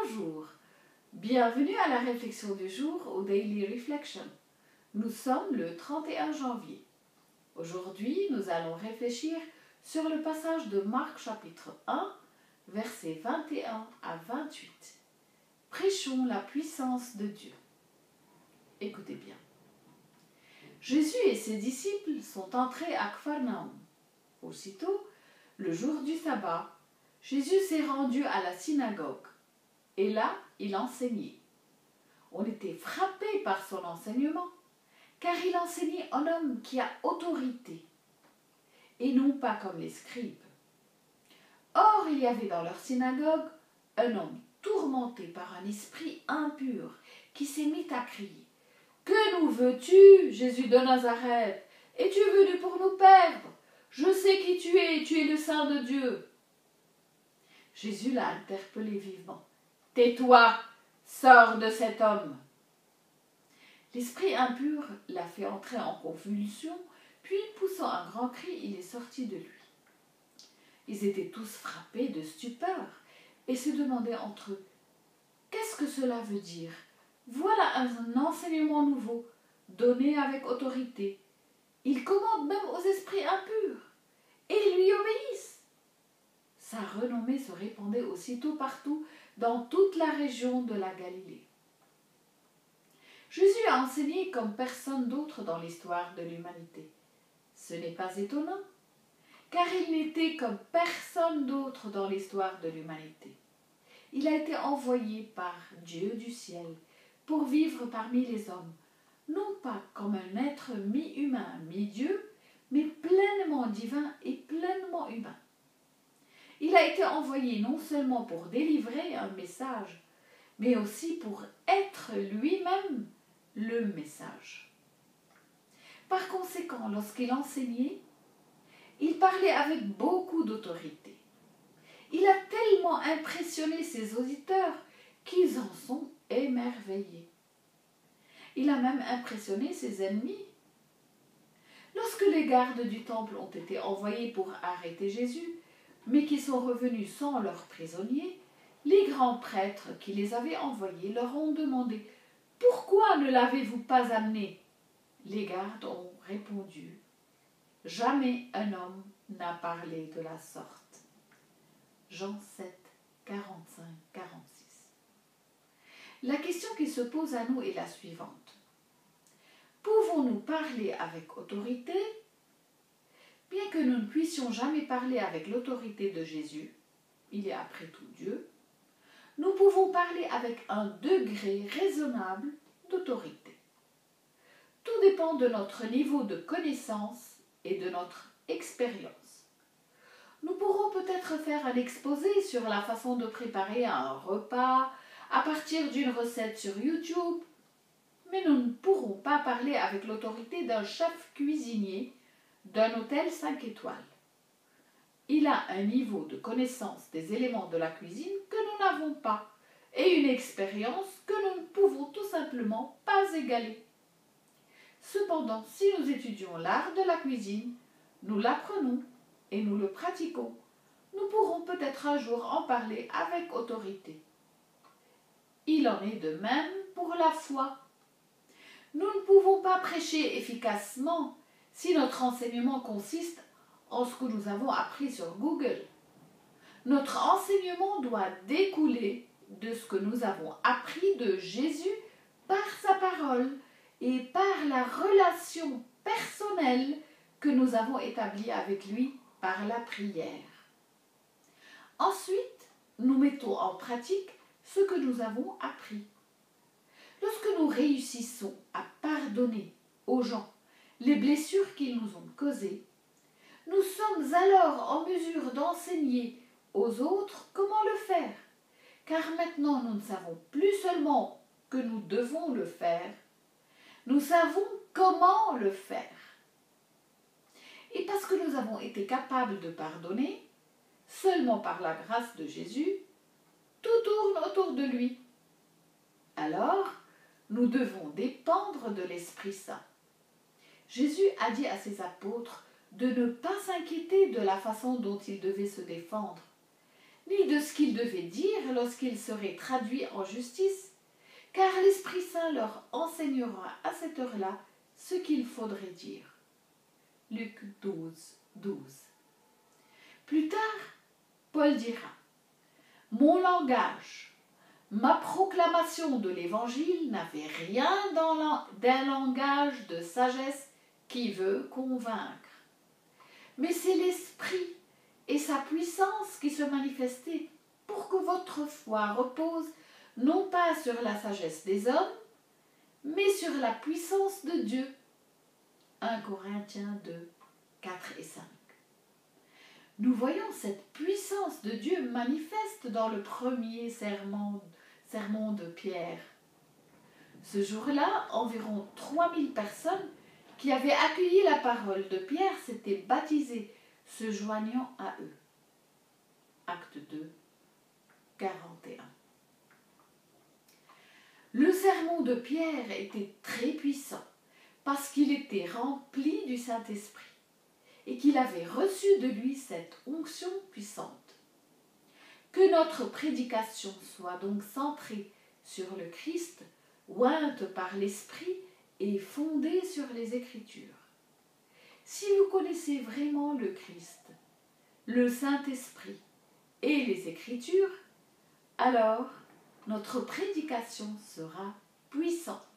Bonjour, bienvenue à la réflexion du jour au Daily Reflection. Nous sommes le 31 janvier. Aujourd'hui, nous allons réfléchir sur le passage de Marc chapitre 1, versets 21 à 28. Prêchons la puissance de Dieu. Écoutez bien. Jésus et ses disciples sont entrés à Capharnaüm. Aussitôt, le jour du sabbat, Jésus s'est rendu à la synagogue. Et là, il enseignait. On était frappé par son enseignement, car il enseignait un homme qui a autorité, et non pas comme les scribes. Or, il y avait dans leur synagogue un homme tourmenté par un esprit impur, qui s'est mis à crier. « Que nous veux-tu, Jésus de Nazareth? Es-tu venu pour nous perdre? Je sais qui tu es le Saint de Dieu. » Jésus l'a interpellé vivement. « Tais-toi, sors de cet homme. » L'esprit impur l'a fait entrer en convulsion, puis, poussant un grand cri, il est sorti de lui. Ils étaient tous frappés de stupeur et se demandaient entre eux « Qu'est-ce que cela veut dire? Voilà un enseignement nouveau, donné avec autorité. Il commande même aux esprits impurs, et ils lui obéissent. » Sa renommée se répandait aussitôt partout dans toute la région de la Galilée. Jésus a enseigné comme personne d'autre dans l'histoire de l'humanité. Ce n'est pas étonnant, car il n'était comme personne d'autre dans l'histoire de l'humanité. Il a été envoyé par Dieu du ciel pour vivre parmi les hommes, non pas comme un être mi-humain, mi-dieu, mais pleinement divin et pleinement humain. Il a été envoyé non seulement pour délivrer un message, mais aussi pour être lui-même le message. Par conséquent, lorsqu'il enseignait, il parlait avec beaucoup d'autorité. Il a tellement impressionné ses auditeurs qu'ils en sont émerveillés. Il a même impressionné ses ennemis. Lorsque les gardes du temple ont été envoyés pour arrêter Jésus, mais qui sont revenus sans leurs prisonniers, les grands prêtres qui les avaient envoyés leur ont demandé « Pourquoi ne l'avez-vous pas amené ?» Les gardes ont répondu « Jamais un homme n'a parlé de la sorte. » Jean 7, 45, 46. La question qui se pose à nous est la suivante. Pouvons-nous parler avec autorité? Bien que nous ne puissions jamais parler avec l'autorité de Jésus, il est après tout Dieu, nous pouvons parler avec un degré raisonnable d'autorité. Tout dépend de notre niveau de connaissance et de notre expérience. Nous pourrons peut-être faire un exposé sur la façon de préparer un repas à partir d'une recette sur YouTube, mais nous ne pourrons pas parler avec l'autorité d'un chef cuisinier d'un hôtel 5 étoiles. Il a un niveau de connaissance des éléments de la cuisine que nous n'avons pas et une expérience que nous ne pouvons tout simplement pas égaler. Cependant, si nous étudions l'art de la cuisine, nous l'apprenons et nous le pratiquons, nous pourrons peut-être un jour en parler avec autorité. Il en est de même pour la foi. Nous ne pouvons pas prêcher efficacement si notre enseignement consiste en ce que nous avons appris sur Google. Notre enseignement doit découler de ce que nous avons appris de Jésus par sa parole et par la relation personnelle que nous avons établie avec lui par la prière. Ensuite, nous mettons en pratique ce que nous avons appris. Lorsque nous réussissons à pardonner aux gens les blessures qu'ils nous ont causées, nous sommes alors en mesure d'enseigner aux autres comment le faire, car maintenant nous ne savons plus seulement que nous devons le faire, nous savons comment le faire. Et parce que nous avons été capables de pardonner, seulement par la grâce de Jésus, tout tourne autour de lui. Alors, nous devons dépendre de l'Esprit Saint. Jésus a dit à ses apôtres de ne pas s'inquiéter de la façon dont ils devaient se défendre, ni de ce qu'ils devaient dire lorsqu'ils seraient traduits en justice, car l'Esprit Saint leur enseignera à cette heure-là ce qu'il faudrait dire. Luc 12, 12. Plus tard, Paul dira « Mon langage, ma proclamation de l'Évangile n'avait rien d'un langage de sagesse qui veut convaincre. Mais c'est l'Esprit et sa puissance qui se manifestaient pour que votre foi repose non pas sur la sagesse des hommes, mais sur la puissance de Dieu. » 1 Corinthiens 2, 4 et 5. Nous voyons cette puissance de Dieu manifeste dans le premier sermon de Pierre. Ce jour-là, environ 3000 personnes qui avaient accueilli la parole de Pierre s'étaient baptisées, se joignant à eux. Acte 2, 41. Le sermon de Pierre était très puissant parce qu'il était rempli du Saint-Esprit et qu'il avait reçu de lui cette onction puissante. Que notre prédication soit donc centrée sur le Christ, ointe par l'Esprit et fondée sur les Écritures. Si vous connaissez vraiment le Christ, le Saint-Esprit et les Écritures, alors notre prédication sera puissante.